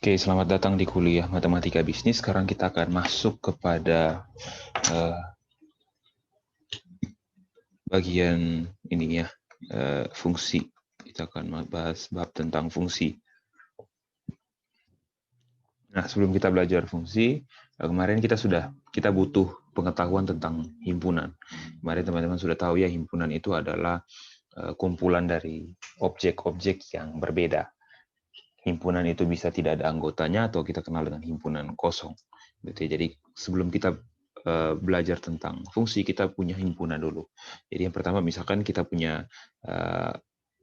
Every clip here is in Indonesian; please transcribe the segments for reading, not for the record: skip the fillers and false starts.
Oke, selamat datang di kuliah Matematika Bisnis. Sekarang kita akan masuk kepada uh, bagian ini ya, fungsi. Kita akan bahas bab tentang fungsi. Nah, sebelum kita belajar fungsi, kemarin kita butuh pengetahuan tentang himpunan. Kemarin teman-teman sudah tahu ya, himpunan itu adalah kumpulan dari objek-objek yang berbeda. Himpunan itu bisa tidak ada anggotanya atau kita kenal dengan himpunan kosong. Jadi sebelum kita belajar tentang fungsi, kita punya himpunan dulu. Jadi yang pertama misalkan kita punya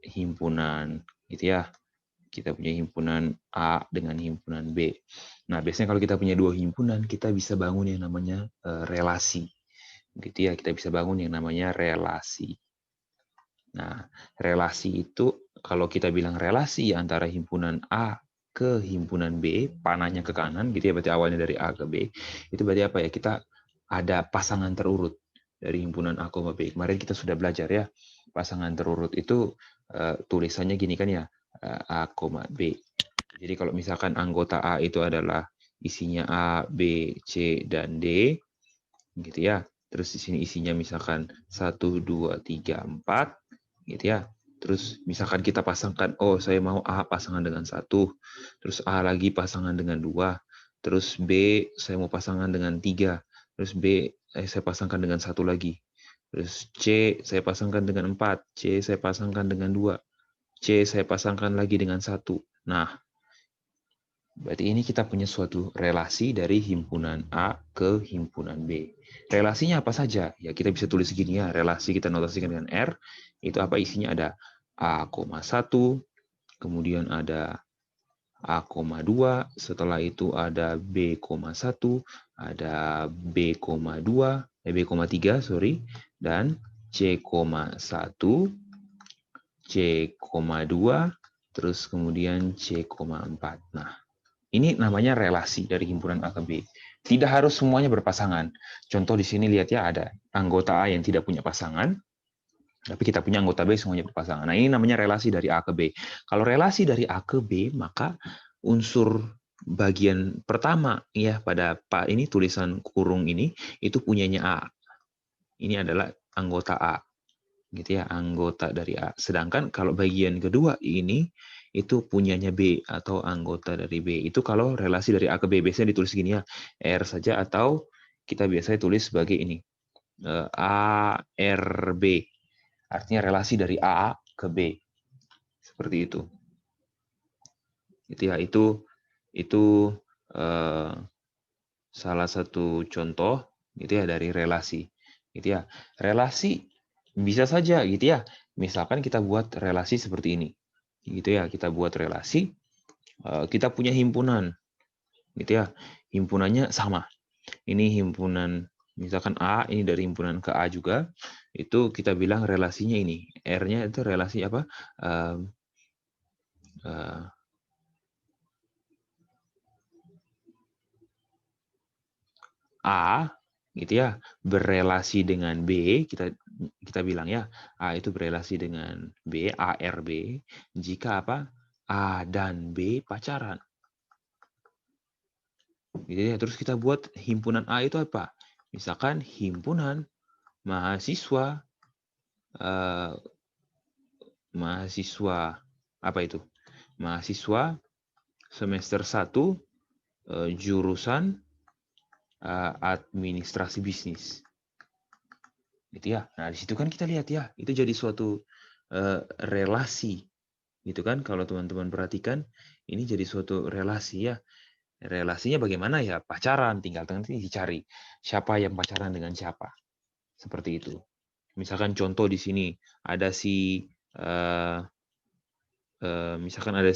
himpunan gitu ya. Kita punya himpunan A dengan himpunan B. Nah, biasanya kalau kita punya dua himpunan, kita bisa bangun yang namanya relasi. Gitu ya, kita bisa bangun yang namanya relasi. Nah, relasi itu kalau kita bilang relasi antara himpunan A ke himpunan B, panahnya ke kanan, gitu ya, berarti awalnya dari A ke B, itu berarti apa ya? Kita ada pasangan terurut dari himpunan A, B. Kemarin kita sudah belajar ya, pasangan terurut itu tulisannya gini kan ya, A, B. Jadi kalau misalkan anggota A itu adalah isinya A, B, C, dan D, gitu ya. Terus di sini isinya misalkan 1, 2, 3, 4, gitu ya. Terus misalkan kita pasangkan, oh saya mau A pasangan dengan 1, terus A lagi pasangan dengan 2, terus B saya mau pasangan dengan 3, terus B saya pasangkan dengan 1 lagi. Terus C saya pasangkan dengan 4, C saya pasangkan dengan 2, C saya pasangkan lagi dengan 1. Nah, berarti ini kita punya suatu relasi dari himpunan A ke himpunan B. Relasinya apa saja? Ya kita bisa tulis segini ya, relasi kita notasikan dengan R, itu apa isinya ada A,1, kemudian ada A,2, setelah itu ada B,1, ada B,2, B,3, sorry, dan C,1, C,2, terus kemudian C,4. Nah, ini namanya relasi dari himpunan A ke B. Tidak harus semuanya berpasangan. Contoh di sini lihat ya, ada anggota A yang tidak punya pasangan, tapi kita punya anggota B semuanya berpasangan. Nah, ini namanya relasi dari A ke B. Kalau relasi dari A ke B, maka unsur bagian pertama ya pada Pak ini tulisan kurung ini itu punyanya A. Ini adalah anggota A. Gitu ya, anggota dari A. Sedangkan kalau bagian kedua ini itu punyanya B atau anggota dari B. Itu kalau relasi dari A ke B biasanya ditulis gini ya, R saja atau kita biasanya tulis sebagai ini. A R B. Artinya relasi dari A ke B. Seperti itu. Itu ya, itu salah satu contoh gitu ya dari relasi. Gitu ya. Relasi bisa saja gitu ya. Misalkan kita buat relasi seperti ini. Gitu ya, kita buat relasi, kita punya himpunan. Gitu ya. Himpunannya sama. Ini himpunan misalkan A, ini dari himpunan ke A juga. Itu kita bilang relasinya ini. R-nya itu relasi apa? A gitu ya berelasi dengan B, kita bilang ya A itu berelasi dengan B, ARB, jika apa? A dan B pacaran. Gitu ya. Terus kita buat himpunan A itu apa? Misalkan himpunan mahasiswa mahasiswa apa itu? Mahasiswa semester 1 jurusan administrasi bisnis. Gitu ya. Nah, di situ kan kita lihat ya, itu jadi suatu relasi. Gitu kan, kalau teman-teman perhatikan, ini jadi suatu relasi ya. Relasinya bagaimana ya? Pacaran, tinggal nanti dicari siapa yang pacaran dengan siapa. Seperti itu. Misalkan contoh di sini ada misalkan ada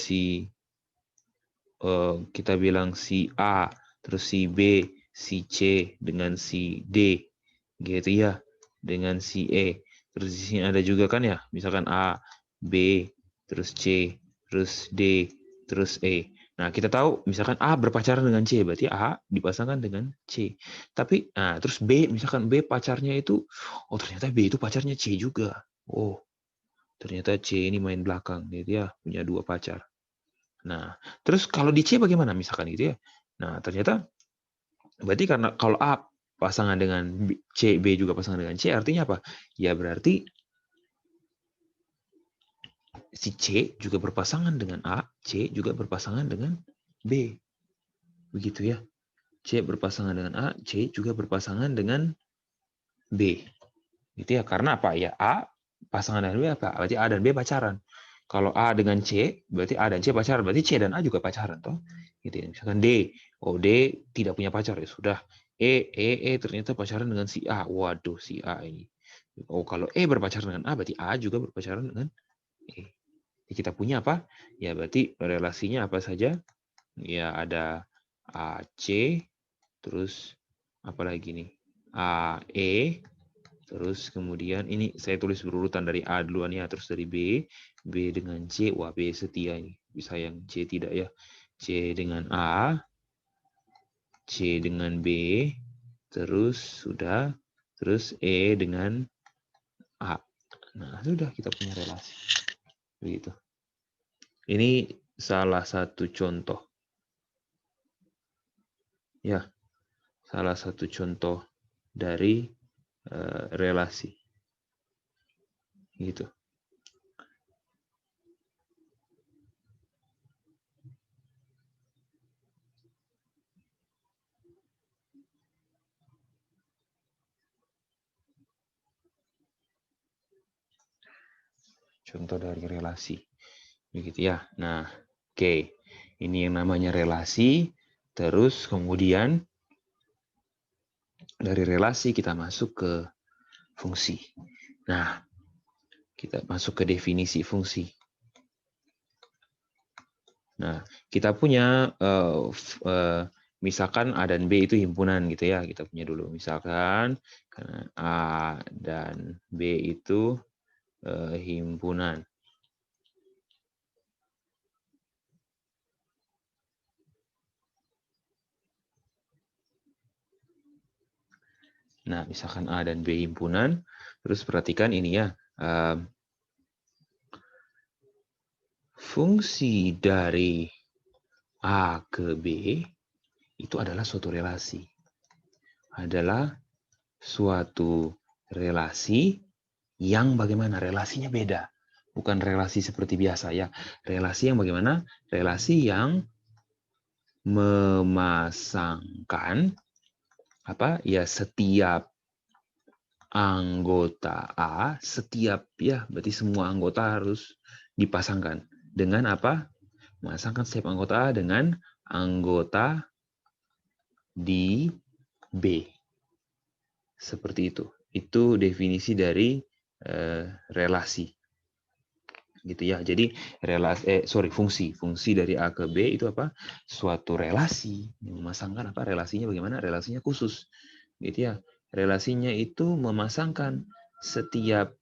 kita bilang si A, terus si B, si C dengan si D, gitu ya, dengan si E. Terus di sini ada juga kan ya, misalkan A, B, terus C, terus D, terus E. Nah, kita tahu misalkan A berpacaran dengan C, berarti A dipasangkan dengan C. Tapi, nah, terus B, misalkan B pacarnya itu, oh ternyata B itu pacarnya C juga. Oh, ternyata C ini main belakang, gitu ya, punya dua pacar. Nah, terus kalau di C bagaimana misalkan gitu ya? Nah, ternyata berarti karena kalau A pasangan dengan C, B juga pasangan dengan C, artinya apa? Ya berarti si C juga berpasangan dengan A, C juga berpasangan dengan B. Begitu ya. C berpasangan dengan A, C juga berpasangan dengan B. Gitu ya. Karena apa? Ya A pasangan dengan B apa? Berarti A dan B pacaran. Kalau A dengan C, berarti A dan C pacaran. Berarti C dan A juga pacaran, toh. Gitu ya. Misalkan D, oh D tidak punya pacar, ya sudah. E ternyata pacaran dengan si A. Waduh, si A ini. Oh, kalau E berpacaran dengan A, berarti A juga berpacaran dengan E. Jadi kita punya apa? Ya berarti relasinya apa saja? Ya ada AC, terus apa lagi nih? AE, terus kemudian ini saya tulis berurutan dari A duluan ya, terus dari B, B dengan C, wah B setia ini. Bisa yang C tidak ya. C dengan A, C dengan B, terus sudah, terus E dengan A. Nah, sudah kita punya relasi. Begitu. Ini salah satu contoh. Ya, salah satu contoh dari relasi. Gitu. Contoh dari relasi. Begitu ya. Nah, oke. Ini yang namanya relasi. Terus kemudian dari relasi kita masuk ke fungsi. Nah, kita masuk ke definisi fungsi. Nah, kita punya misalkan A dan B itu himpunan gitu ya. Kita punya dulu. Misalkan A dan B itu himpunan. Nah, misalkan A dan B himpunan, terus perhatikan ini ya, fungsi dari A ke B itu adalah suatu relasi. Adalah suatu relasi yang bagaimana? Relasinya beda. Bukan relasi seperti biasa ya. Relasi yang bagaimana? Relasi yang memasangkan apa? Ya setiap anggota A, setiap ya berarti semua anggota harus dipasangkan dengan apa? Memasangkan setiap anggota A dengan anggota di B. Seperti itu. Itu definisi dari relasi. Gitu ya. Jadi fungsi dari A ke B itu apa? Suatu relasi. Memasangkan apa? Relasinya bagaimana? Relasinya khusus. Gitu ya. Relasinya itu memasangkan setiap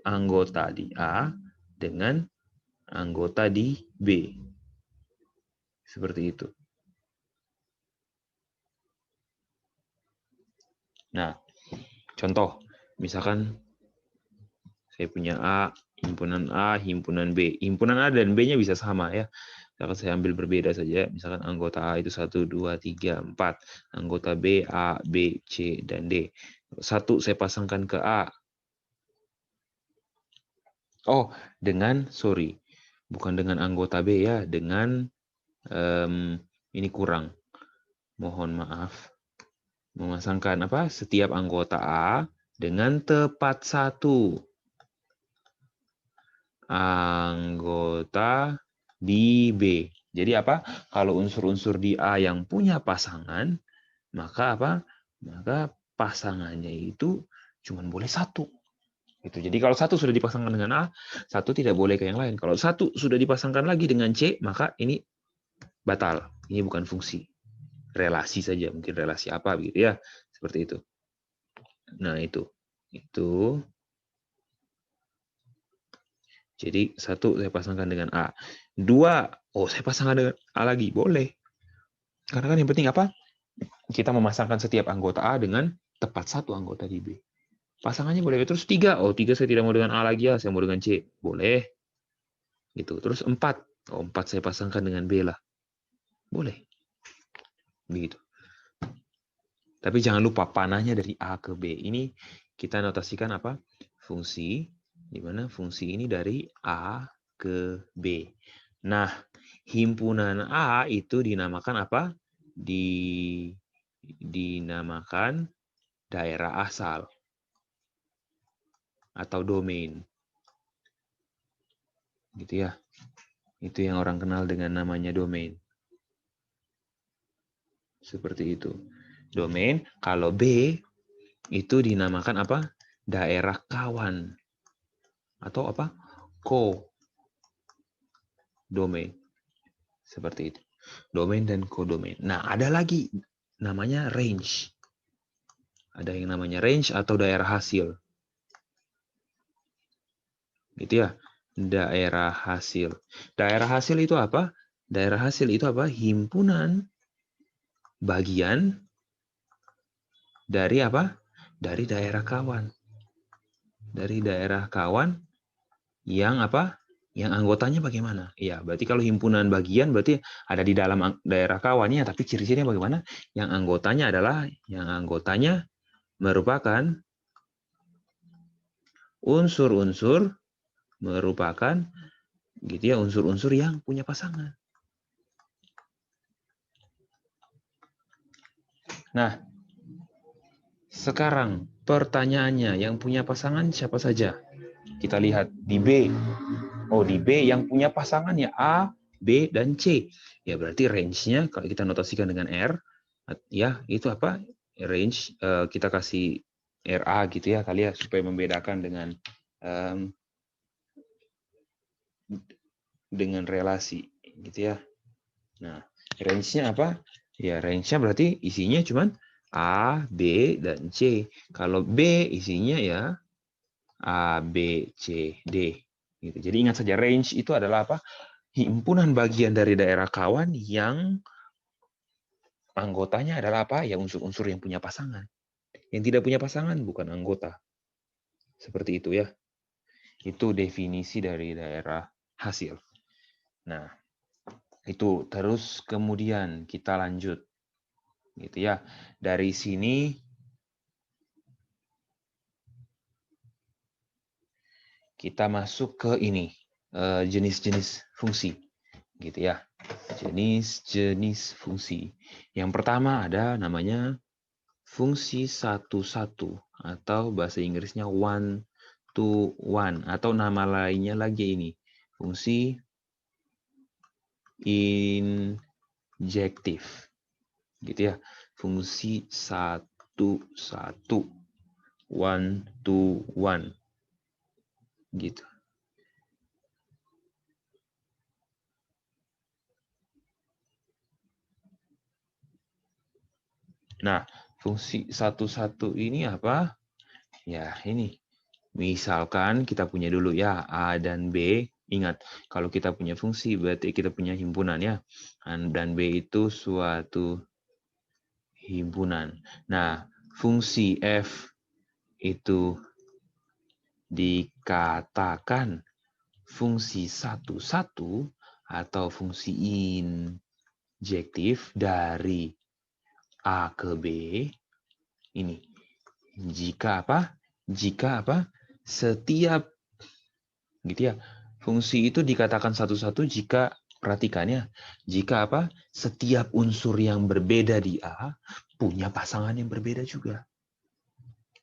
anggota di A dengan anggota di B. Seperti itu. Nah, contoh, misalkan saya punya A, himpunan B. Himpunan A dan B-nya bisa sama ya. Misalkan saya ambil berbeda saja. Misalkan anggota A itu 1, 2, 3, 4. Anggota B, A, B, C, dan D. 1 saya pasangkan ke A. Oh, bukan dengan anggota B ya, dengan ini kurang. Mohon maaf. Memasangkan apa? Setiap anggota A dengan tepat 1 anggota di B. Jadi apa? Kalau unsur-unsur di A yang punya pasangan, maka apa? Maka pasangannya itu cuma boleh 1. Gitu. Jadi kalau 1 sudah dipasangkan dengan A, 1 tidak boleh ke yang lain. Kalau 1 sudah dipasangkan lagi dengan C, maka ini batal. Ini bukan fungsi. Relasi saja, mungkin relasi apa begitu ya. Seperti itu. Nah, itu. Jadi 1 saya pasangkan dengan A. 2, saya pasangkan dengan A lagi. Boleh. Karena kan yang penting apa? Kita memasangkan setiap anggota A dengan tepat 1 anggota di B. Pasangannya boleh. Terus 3, 3 saya tidak mau dengan A lagi ya, saya mau dengan C. Boleh. Gitu. Terus 4, Oh, 4 saya pasangkan dengan B lah. Boleh. Begitu. Tapi jangan lupa panahnya dari A ke B. Ini kita notasikan apa? Fungsi, di mana fungsi ini dari A ke B. Nah, himpunan A itu dinamakan apa? Dinamakan daerah asal atau domain. Gitu ya. Itu yang orang kenal dengan namanya domain. Seperti itu. Domain, kalau B itu dinamakan apa? Daerah kawan. Atau apa? Co-domain. Seperti itu. Domain dan codomain. Nah, ada lagi namanya range. Ada yang namanya range atau daerah hasil. Gitu ya. Daerah hasil. Daerah hasil itu apa? Daerah hasil itu apa? Himpunan bagian dari apa? Dari daerah kawan. Dari daerah kawan yang apa? Yang anggotanya bagaimana? Iya, berarti kalau himpunan bagian berarti ada di dalam daerah kawannya, tapi ciri-cirinya bagaimana? Yang anggotanya merupakan unsur-unsur merupakan gitu ya, unsur-unsur yang punya pasangan. Nah, sekarang pertanyaannya, yang punya pasangan siapa saja? Kita lihat di B. Oh, di B yang punya pasangan ya A, B, dan C. Ya, berarti range-nya kalau kita notasikan dengan R, ya itu apa? Range kita kasih RA gitu ya kali ya, supaya membedakan dengan relasi gitu ya. Nah, range-nya apa? Ya, range-nya berarti isinya cuman A, B, dan C. Kalau B isinya ya A, B, C, D. Gitu. Jadi ingat saja range itu adalah apa? Himpunan bagian dari daerah kawan yang anggotanya adalah apa? Ya unsur-unsur yang punya pasangan. Yang tidak punya pasangan bukan anggota. Seperti itu ya. Itu definisi dari daerah hasil. Nah, itu terus kemudian kita lanjut. Gitu ya. Dari sini kita masuk ke ini, jenis-jenis fungsi. Gitu ya. Jenis-jenis fungsi. Yang pertama ada namanya fungsi satu-satu atau bahasa Inggrisnya one to one atau nama lainnya lagi ini fungsi injektif gitu ya, fungsi satu-satu one to one gitu. Nah, fungsi satu-satu ini apa? Ya, ini. Misalkan kita punya dulu ya A dan B. Ingat, kalau kita punya fungsi berarti kita punya himpunan ya. Dan B itu suatu himpunan. Nah, fungsi F itu dikatakan fungsi satu-satu atau fungsi injektif dari A ke B ini. Jika apa? Setiap gitu ya. Fungsi itu dikatakan satu-satu jika perhatikannya, jika apa? Setiap unsur yang berbeda di A punya pasangan yang berbeda juga.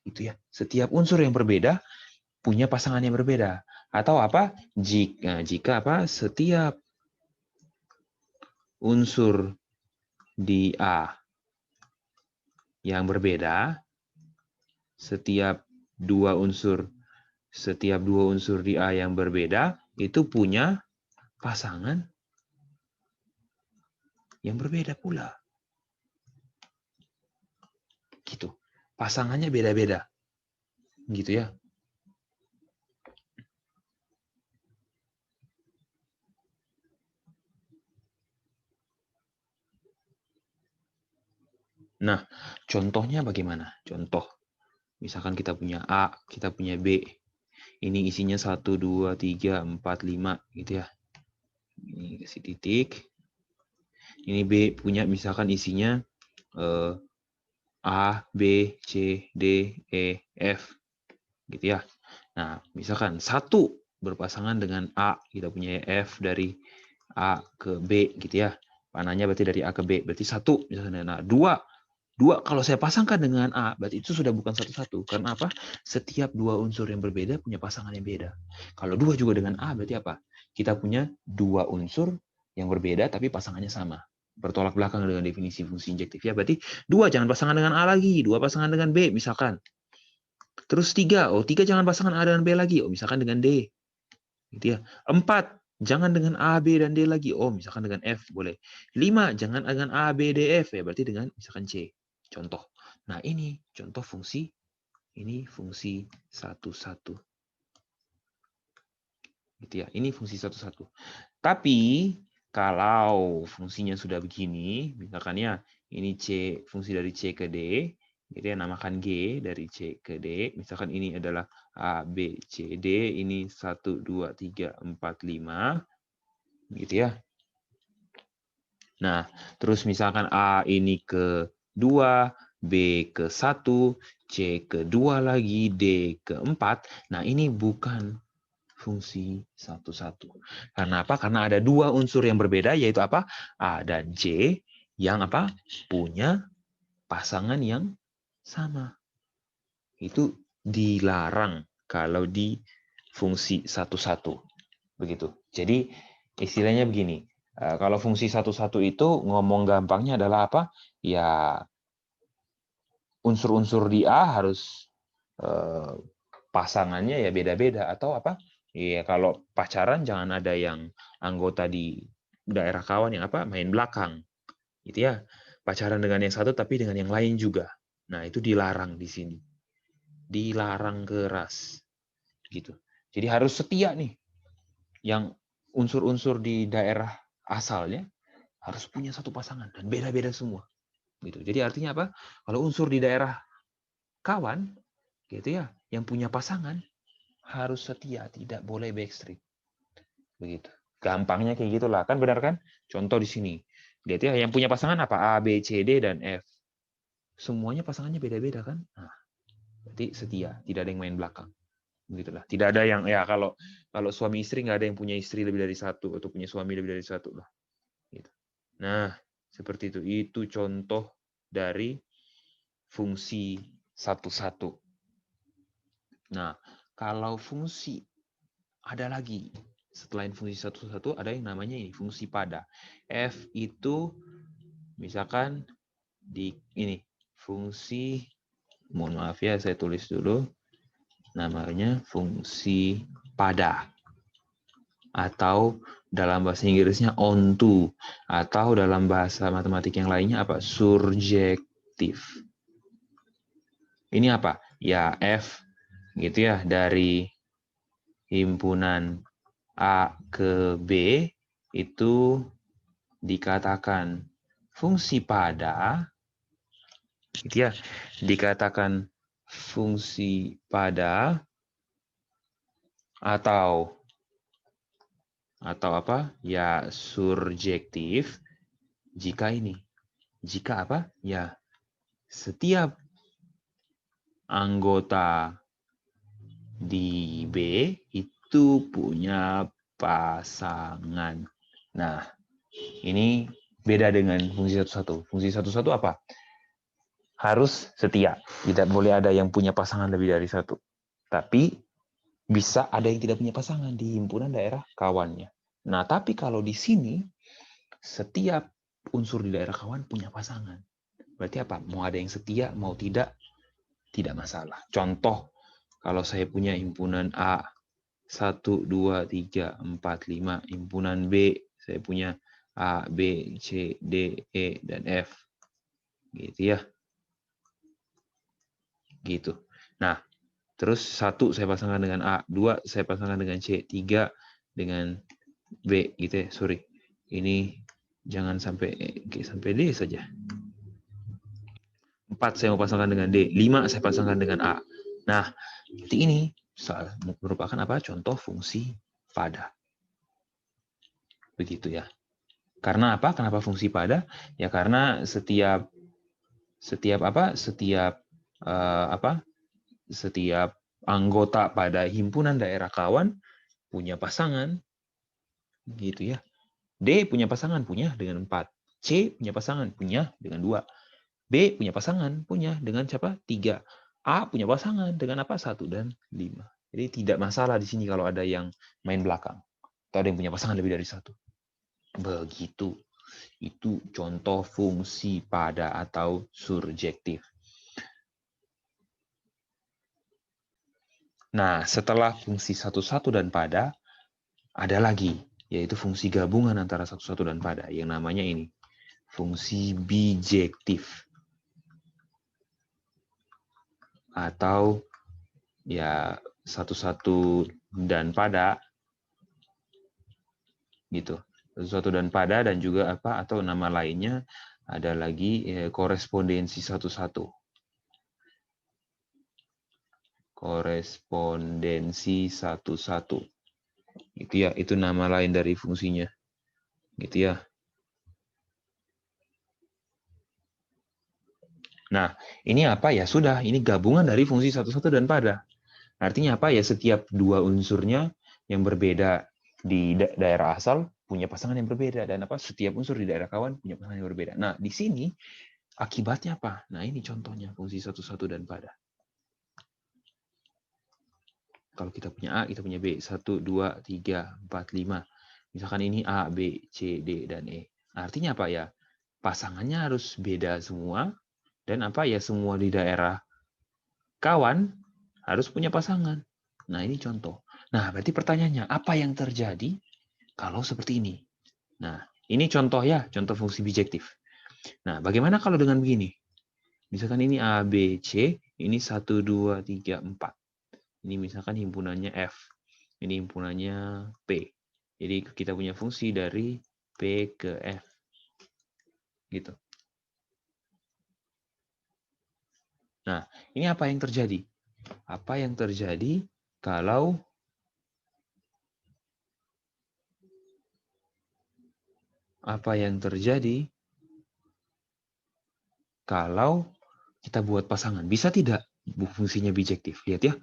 Itu ya. Setiap unsur yang berbeda punya pasangan yang berbeda. Atau apa? Jika apa? Setiap unsur di A yang berbeda, setiap dua unsur di A yang berbeda itu punya pasangan yang berbeda pula. Gitu. Pasangannya beda-beda. Gitu ya. Nah, contohnya bagaimana? Contoh. Misalkan kita punya A, kita punya B. Ini isinya 1, 2, 3, 4, 5 gitu ya. Ini kasih titik. Ini B punya misalkan isinya A, B, C, D, E, F. Gitu ya. Nah, misalkan 1 berpasangan dengan A, kita punya F dari A ke B gitu ya. Panahnya berarti dari A ke B, berarti 1 misalkan. Nah, 2 kalau saya pasangkan dengan A, berarti itu sudah bukan 1-1. Karena apa? Setiap 2 unsur yang berbeda punya pasangan yang beda. Kalau 2 juga dengan A, berarti apa? Kita punya 2 unsur yang berbeda, tapi pasangannya sama. Bertolak belakang dengan definisi fungsi injektif. Ya, berarti 2 jangan pasangan dengan A lagi, 2 pasangan dengan B, misalkan. Terus 3, 3 jangan pasangan A dengan B lagi, misalkan dengan D. Gitu ya. 4, jangan dengan A, B, dan D lagi. Misalkan dengan F, boleh. 5, jangan dengan A, B, D, F. Ya, berarti dengan misalkan C. Contoh. Nah, ini contoh fungsi. Ini fungsi 1-1. Gitu ya. Ini fungsi 1-1. Tapi, kalau fungsinya sudah begini, misalkan ya, ini C, fungsi dari C ke D, gitu ya, namakan G dari C ke D. Misalkan ini adalah A, B, C, D. Ini 1, 2, 3, 4, 5. Gitu ya. Nah, terus misalkan A ini ke 2, B ke 1, C ke 2 lagi, D ke 4. Nah, ini bukan fungsi 1-1. Karena apa? Karena ada 2 unsur yang berbeda, yaitu apa? A dan C yang apa? Punya pasangan yang sama. Itu dilarang kalau di fungsi 1-1. Begitu. Jadi, istilahnya begini. Kalau fungsi 1-1 itu ngomong gampangnya adalah apa? Ya, unsur-unsur di A harus pasangannya ya beda-beda. Atau apa? Ya, kalau pacaran jangan ada yang anggota di daerah kawan yang apa main belakang. Gitu ya. Pacaran dengan yang satu tapi dengan yang lain juga. Nah, itu dilarang di sini. Dilarang keras. Gitu. Jadi harus setia nih. Yang unsur-unsur di daerah asalnya harus punya satu pasangan dan beda-beda semua. Gitu. Jadi artinya apa? Kalau unsur di daerah kawan, gitu ya, yang punya pasangan harus setia, tidak boleh backstreet. Begitu. Gampangnya kayak gitulah, kan benar kan? Contoh di sini. Lihat ya, yang punya pasangan apa? A, B, C, D, dan F. Semuanya pasangannya beda-beda kan? Nah, berarti setia, tidak ada yang main belakang. Begitulah. Tidak ada yang ya kalau suami istri nggak ada yang punya istri lebih dari satu atau punya suami lebih dari satu lah. Gitu. Nah, seperti itu. Itu contoh dari fungsi 1-1. Nah, kalau fungsi ada lagi. Selain fungsi 1-1 ada yang namanya ini fungsi pada. F itu misalkan di ini fungsi, mohon maaf ya saya tulis dulu. Namanya fungsi pada. Atau dalam bahasa Inggrisnya onto, atau dalam bahasa matematik yang lainnya apa? Surjektif. Ini apa? Ya F gitu ya, dari himpunan A ke B itu dikatakan fungsi pada, gitu ya, dikatakan fungsi pada atau apa? Ya surjektif jika ini. Jika apa? Ya setiap anggota di B itu punya pasangan. Nah, ini beda dengan fungsi 1-1. Fungsi 1-1 apa? Harus setia. Tidak boleh ada yang punya pasangan lebih dari satu. Tapi bisa ada yang tidak punya pasangan di himpunan daerah kawannya. Nah, tapi kalau di sini setiap unsur di daerah kawan punya pasangan. Berarti apa? Mau ada yang setia, mau tidak masalah. Contoh, kalau saya punya himpunan A, 1, 2, 3, 4, 5. Himpunan B, saya punya A, B, C, D, E, dan F. Gitu ya. Gitu. Nah, terus 1 saya pasangkan dengan A, 2 saya pasangkan dengan C, 3 dengan B, gitu ya. Sorry. Ini jangan sampai D saja. 4 saya mau pasangkan dengan D, 5 saya pasangkan dengan A. Nah, ini merupakan apa? Contoh fungsi pada. Begitu ya. Karena apa? Kenapa fungsi pada? Ya karena setiap anggota pada himpunan daerah kawan punya pasangan, gitu ya. D punya pasangan, punya dengan 4. C punya pasangan, punya dengan 2. B punya pasangan, punya dengan siapa? 3. A punya pasangan dengan apa? 1 dan 5. Jadi tidak masalah di sini kalau ada yang main belakang. Atau ada yang punya pasangan lebih dari 1. Begitu. Itu contoh fungsi pada atau surjektif. Nah, setelah fungsi satu-satu dan pada, ada lagi, yaitu fungsi gabungan antara satu-satu dan pada, yang namanya ini, fungsi bijektif. Atau ya satu-satu dan pada, gitu. Satu-satu dan pada, dan juga apa, atau nama lainnya, ada lagi korespondensi satu-satu. Korespondensi satu-satu. Gitu ya, itu nama lain dari fungsinya. Gitu ya. Nah, ini apa ya? Sudah, ini gabungan dari fungsi satu-satu dan pada. Artinya apa ya? Setiap dua unsurnya yang berbeda di daerah asal punya pasangan yang berbeda, dan apa? Setiap unsur di daerah kawan punya pasangan yang berbeda. Nah, di sini akibatnya apa? Nah, ini contohnya fungsi satu-satu dan pada. Kalau kita punya A, kita punya B. 1, 2, 3, 4, 5. Misalkan ini A, B, C, D, dan E. Artinya apa ya? Pasangannya harus beda semua, dan apa ya, semua di daerah kawan harus punya pasangan. Nah, ini contoh. Nah, berarti pertanyaannya, apa yang terjadi kalau seperti ini? Nah, ini contoh ya, contoh fungsi bijektif. Nah, bagaimana kalau dengan begini? Misalkan ini A, B, C, ini 1, 2, 3, 4. Ini misalkan himpunannya F. Ini himpunannya P. Jadi kita punya fungsi dari P ke F. Gitu. Nah, ini apa yang terjadi? Apa yang terjadi kalau kita buat pasangan? Bisa tidak fungsinya bijektif? Lihat ya.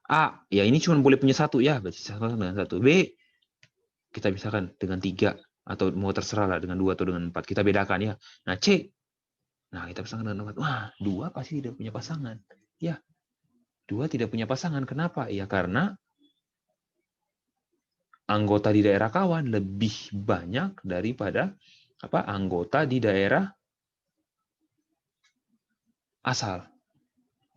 A, ya ini cuma boleh punya 1 ya, berarti sama dengan 1. B, kita misalkan dengan 3, atau mau terserah lah dengan 2 atau dengan 4. Kita bedakan ya. Nah, C, nah kita pasangan dengan 4. Wah, 2 pasti tidak punya pasangan. Ya, 2 tidak punya pasangan. Kenapa? Ya karena anggota di daerah kawan lebih banyak daripada anggota di daerah asal.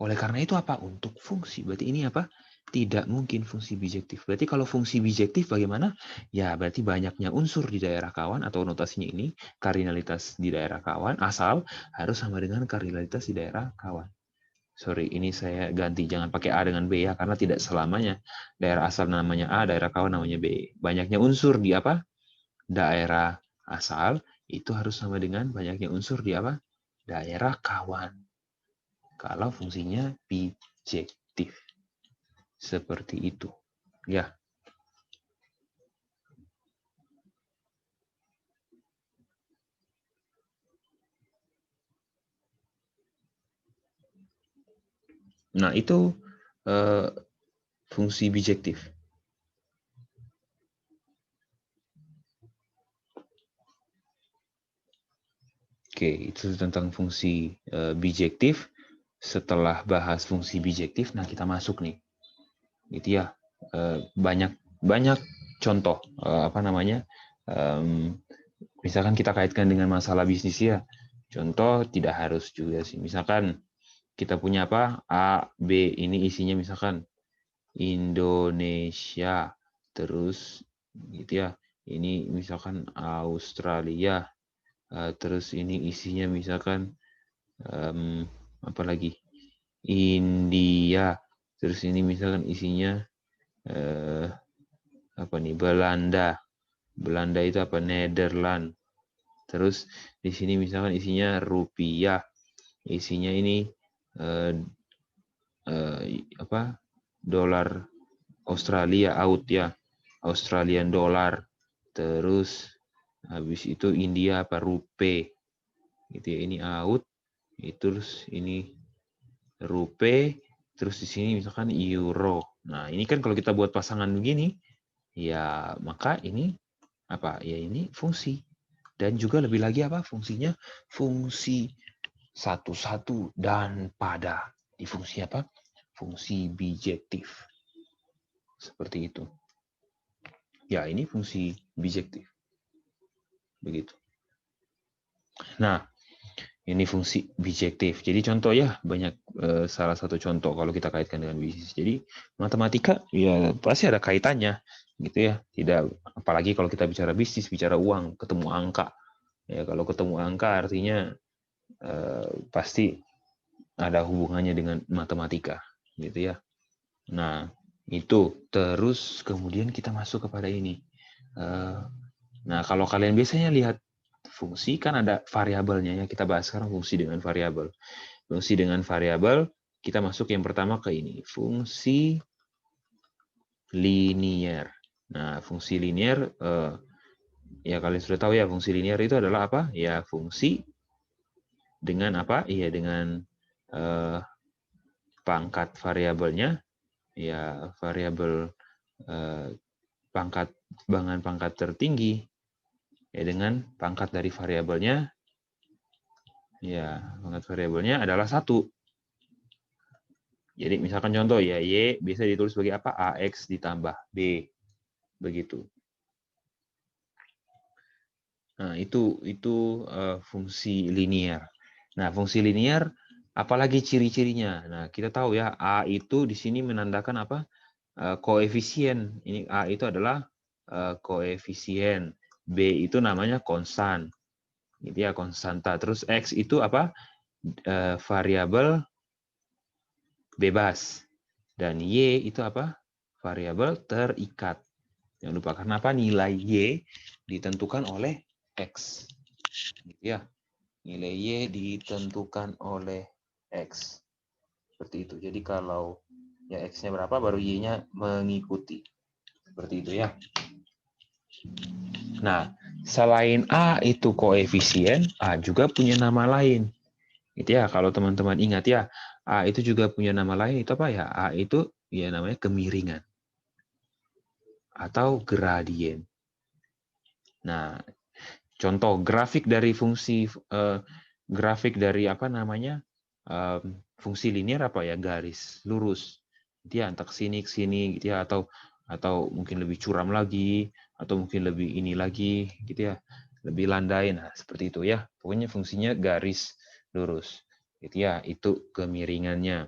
Oleh karena itu apa? Untuk fungsi. Berarti ini apa? Tidak mungkin fungsi bijektif. Berarti kalau fungsi bijektif bagaimana? Ya, berarti banyaknya unsur di daerah kawan, atau notasinya ini, kardinalitas di daerah kawan, asal harus sama dengan kardinalitas di daerah kawan. Sorry, ini saya ganti. Jangan pakai A dengan B ya, karena tidak selamanya daerah asal namanya A, daerah kawan namanya B. Banyaknya unsur di apa? Daerah asal, itu harus sama dengan banyaknya unsur di apa? Daerah kawan. Kalau fungsinya bijektif. Seperti itu. Ya. Nah, itu fungsi bijektif. Oke, itu tentang fungsi bijektif. Setelah bahas fungsi bijektif, nah kita masuk nih. Gitu ya. Banyak contoh misalkan kita kaitkan dengan masalah bisnis ya. Contoh tidak harus juga sih. Misalkan kita punya apa? A, B, ini isinya misalkan Indonesia, terus gitu ya. Ini misalkan Australia, terus ini isinya misalkan apa lagi? India, terus ini misalkan isinya apa nih? Belanda. Belanda itu apa? Nederland. Terus di sini misalkan isinya rupiah, isinya ini dolar Australia, AUD ya, Australian dollar. Terus Habis itu India apa rupiah. Gitu ya. Ini out. Terus ini rupiah. Terus di sini misalkan euro. Nah, ini kan kalau kita buat pasangan begini, ya maka ini apa? Ya ini fungsi. Dan juga lebih lagi apa fungsinya? Fungsi satu-satu dan pada. Di fungsi apa? Fungsi bijektif. Seperti itu. Ya, ini fungsi bijektif. Begitu. Nah, ini fungsi bijektif. Jadi contoh ya, banyak salah satu contoh kalau kita kaitkan dengan bisnis. Jadi matematika ya pasti ada kaitannya gitu ya. Tidak, apalagi kalau kita bicara bisnis, bicara uang, ketemu angka. Ya, kalau ketemu angka artinya pasti ada hubungannya dengan matematika gitu ya. Nah, itu terus kemudian kita masuk kepada ini. Nah, kalau kalian biasanya lihat fungsi kan ada variabelnya ya. Kita bahas sekarang fungsi dengan variabel. Fungsi dengan variabel, kita masuk yang pertama ke ini, fungsi linier. Nah, fungsi linier ya kalian sudah tahu ya, fungsi linier itu adalah apa? Ya, fungsi dengan apa? Iya, dengan pangkat variabelnya ya variabel pangkat dengan pangkat tertinggi ya dengan pangkat dari variabelnya ya pangkat variabelnya adalah 1. Jadi misalkan contoh ya y bisa ditulis sebagai apa? Ax ditambah b. Begitu. Nah, itu fungsi linier. Nah, fungsi linier apalagi ciri-cirinya? Nah, kita tahu ya a itu di sini menandakan apa? Koefisien. Ini a itu adalah koefisien. B itu namanya konstan. Gitu ya, konstanta. Terus x itu apa? Variabel bebas. Dan y itu apa? Variabel terikat. Jangan lupa karena apa? Nilai y ditentukan oleh x. Gitu ya. Nilai y ditentukan oleh x. Seperti itu. Jadi kalau ya x-nya berapa baru y-nya mengikuti. Seperti itu ya. Nah, selain a itu koefisien, a juga punya nama lain. Gitu ya, kalau teman-teman ingat ya, a itu juga punya nama lain, itu apa ya? A itu ya namanya kemiringan atau gradien. Nah, contoh grafik dari fungsi grafik dari apa namanya? Fungsi linier apa ya? Garis lurus. Dia antar sini ke sini gitu ya, atau mungkin lebih curam lagi atau mungkin lebih ini lagi gitu ya. Lebih landai. Nah, seperti itu ya. Pokoknya fungsinya garis lurus. Gitu ya, itu kemiringannya.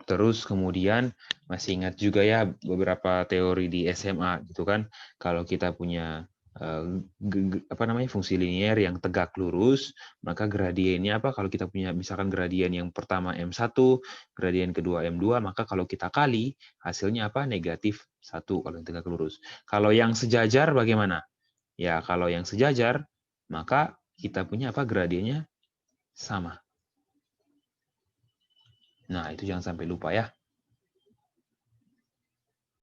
Terus kemudian masih ingat juga ya beberapa teori di SMA gitu kan. Kalau kita punya apa namanya fungsi linier yang tegak lurus, maka gradiennya apa? Kalau kita punya misalkan gradien yang pertama M1, gradien kedua M2, maka kalau kita kali hasilnya apa? Negatif 1 kalau yang tegak lurus. Kalau yang sejajar bagaimana? Ya, kalau yang sejajar maka kita punya apa? Gradiennya sama. Nah, itu jangan sampai lupa ya.